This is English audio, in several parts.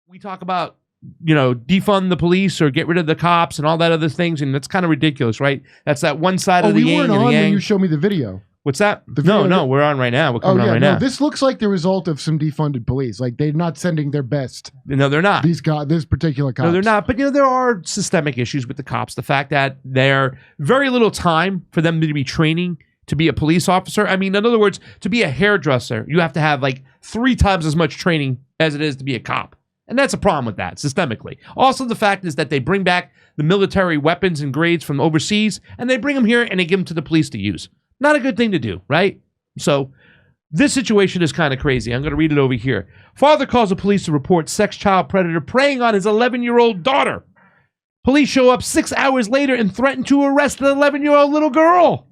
we talk about, defund the police or get rid of the cops and all that other things, and that's kind of ridiculous, right? That's that one side of the yin and the yang. We weren't on when you showed me the video. What's that? No, we're on right now. We're coming on right now. This looks like the result of some defunded police. Like, they're not sending their best. No, they're not. This particular cops. No, they're not. But, there are systemic issues with the cops. The fact that there very little time for them to be training to be a police officer. I mean, in other words, to be a hairdresser, you have to have like 3 times as much training as it is to be a cop. And that's a problem with that, systemically. Also, the fact is that they bring back the military weapons and grades from overseas, and they bring them here and they give them to the police to use. Not a good thing to do, right? So this situation is kind of crazy. I'm going to read it over here. Father calls the police to report sex child predator preying on his 11-year-old daughter. Police show up 6 hours later and threaten to arrest the 11-year-old little girl.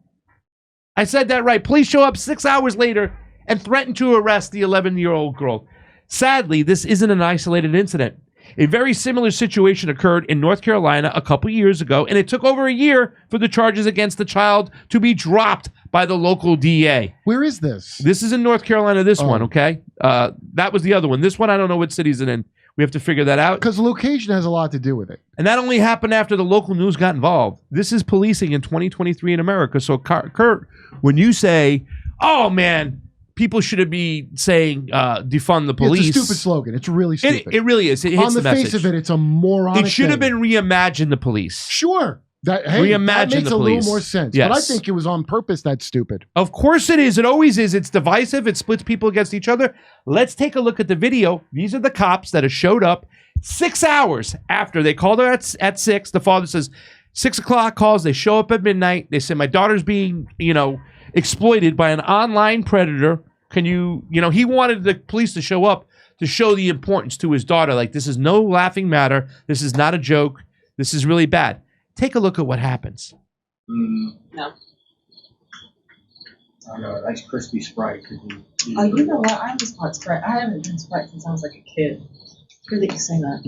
I said that right. Police show up 6 hours later and threaten to arrest the 11-year-old girl. Sadly, this isn't an isolated incident. A very similar situation occurred in North Carolina a couple years ago, and it took over a year for the charges against the child to be dropped by the local DA. Where is this? This is in North Carolina, this one, okay? That was the other one. This one, I don't know what city's it in. We have to figure that out. Because location has a lot to do with it. And that only happened after the local news got involved. This is policing in 2023 in America. So, Kurt, when you say, oh, man, people should be saying defund the police. It's a stupid slogan. It's really stupid. It really is. It hits on the face of it, it's a moronic It should have been reimagine the police. Sure. That makes a little more sense. Yes. But I think it was on purpose that's stupid. Of course it is. It always is. It's divisive. It splits people against each other. Let's take a look at the video. These are the cops that have showed up 6 hours after they called her at 6. The father says 6 o'clock calls. They show up at midnight. They say, my daughter's being, exploited by an online predator. Can he wanted the police to show up to show the importance to his daughter. Like, this is no laughing matter. This is not a joke. This is really bad. Take a look at what happens. No. I know, nice crispy Sprite. You know what? I just bought Sprite. I haven't drank Sprite since I was like a kid. It's good that you say that.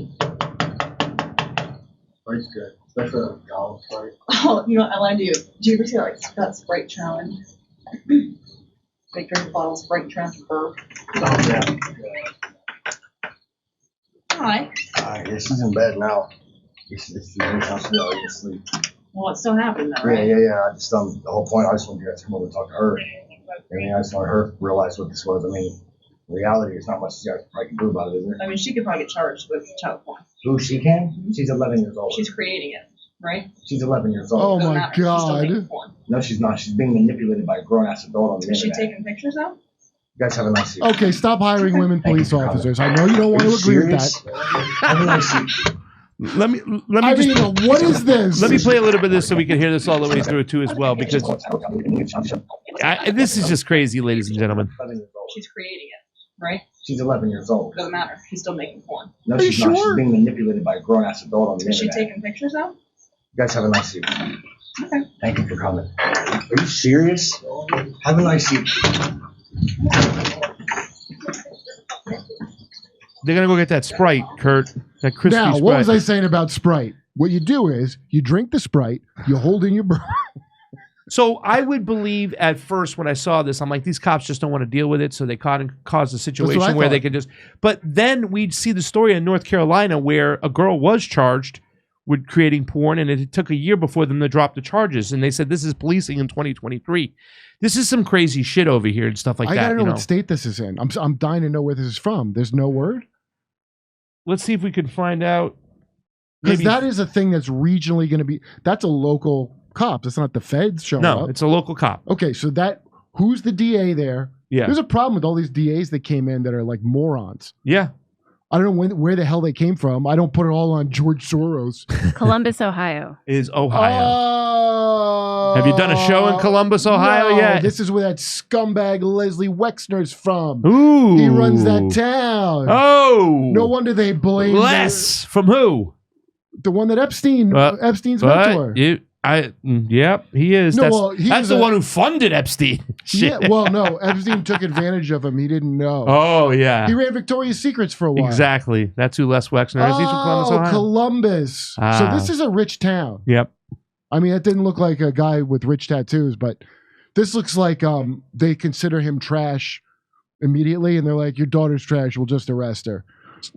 Sprite's good, especially on a gallon Sprite. Oh, I lied to you. Did you ever see that Sprite challenge? They drink a bottle of Sprite and try to burp. Oh, yeah. Hi. Yeah, she's in bed now. This is asleep. Well, it still happened though, right? Yeah. I just the whole point. I just wanted you guys to come over and talk to her. I just wanted her to realize what this was. I mean, in reality, there's not much you guys probably can do about it, is there? I mean, she could probably get charged with child porn. Who, she can? She's 11 years old. She's creating it, right? She's 11 years old. Oh my God! No, she's not. She's being manipulated by a grown-ass adult on the internet. Is she taking pictures now? You guys have a nice evening. Okay, stop hiring women police officers. I know you don't want to agree with that. Have a nice evening. Let me what is this? Let me play a little bit of this so we can hear this all the way through too as well, because this is just crazy, ladies and gentlemen. She's creating it, right? She's 11 years old. Doesn't matter. She's still making porn. No, she's not. She's being manipulated by a grown-ass adult on the internet. Is she taking pictures now? You guys have a nice evening. Okay. Thank you for coming. Are you serious? Have a nice evening. They're going to go get that Sprite, Kurt. That crispy Now, Sprite. what was I saying about Sprite? What you do is you drink the Sprite, you hold in your So I would believe at first when I saw this, I'm like, these cops just don't want to deal with it, so they caused a situation where they could just... But then we'd see the story in North Carolina where a girl was charged with creating porn, and it took a year before them to drop the charges. And they said, this is policing in 2023. This is some crazy shit over here and stuff like that. I gotta know what state this is in. I'm dying to know where this is from. There's no word? Let's see if we can find out. Because that is a thing that's regionally going to be... That's a local cop. That's not the feds showing up. No, it's a local cop. Okay, so who's the DA there? Yeah. There's a problem with all these DAs that came in that are like morons. Yeah. I don't know where the hell they came from. I don't put it all on George Soros. Columbus, Ohio. Is Ohio. Have you done a show in Columbus, Ohio yet? This is where that scumbag Leslie Wexner's from. Ooh. He runs that town. Oh. No wonder they blame Les. From who? The one that Epstein's mentor. Yep, he is. No, that's the one who funded Epstein. Yeah, well, no, Epstein took advantage of him. He didn't know. Oh, yeah. He ran Victoria's Secrets for a while. Exactly. That's who Les Wexner is. He's from Columbus, Ohio. Columbus. So this is a rich town. Yep. I mean, it didn't look like a guy with rich tattoos, but this looks like they consider him trash immediately, and they're like, your daughter's trash, we'll just arrest her.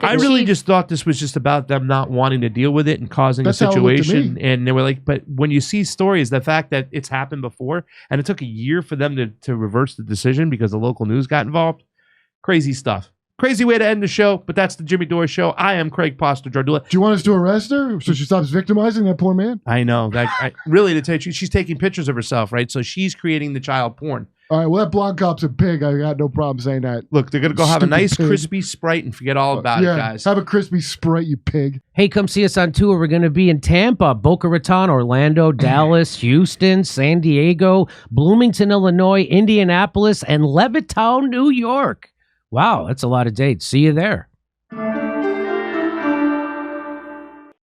I really just thought this was just about them not wanting to deal with it and causing a situation. And they were like, but when you see stories, the fact that it's happened before and it took a year for them to reverse the decision because the local news got involved, crazy stuff. Crazy way to end the show, but that's the Jimmy Dore Show. I am Craig Poster Jardula. Do you want us to arrest her so she stops victimizing that poor man? I know. Really, to tell you, she's taking pictures of herself, right? So she's creating the child porn. All right, well, that blonde cop's a pig. I got no problem saying that. Look, they're going to go have a nice crispy Sprite and forget all about it, guys. Have a crispy Sprite, you pig. Hey, come see us on tour. We're going to be in Tampa, Boca Raton, Orlando, Dallas, Houston, San Diego, Bloomington, Illinois, Indianapolis, and Levittown, New York. Wow, that's a lot of dates. See you there.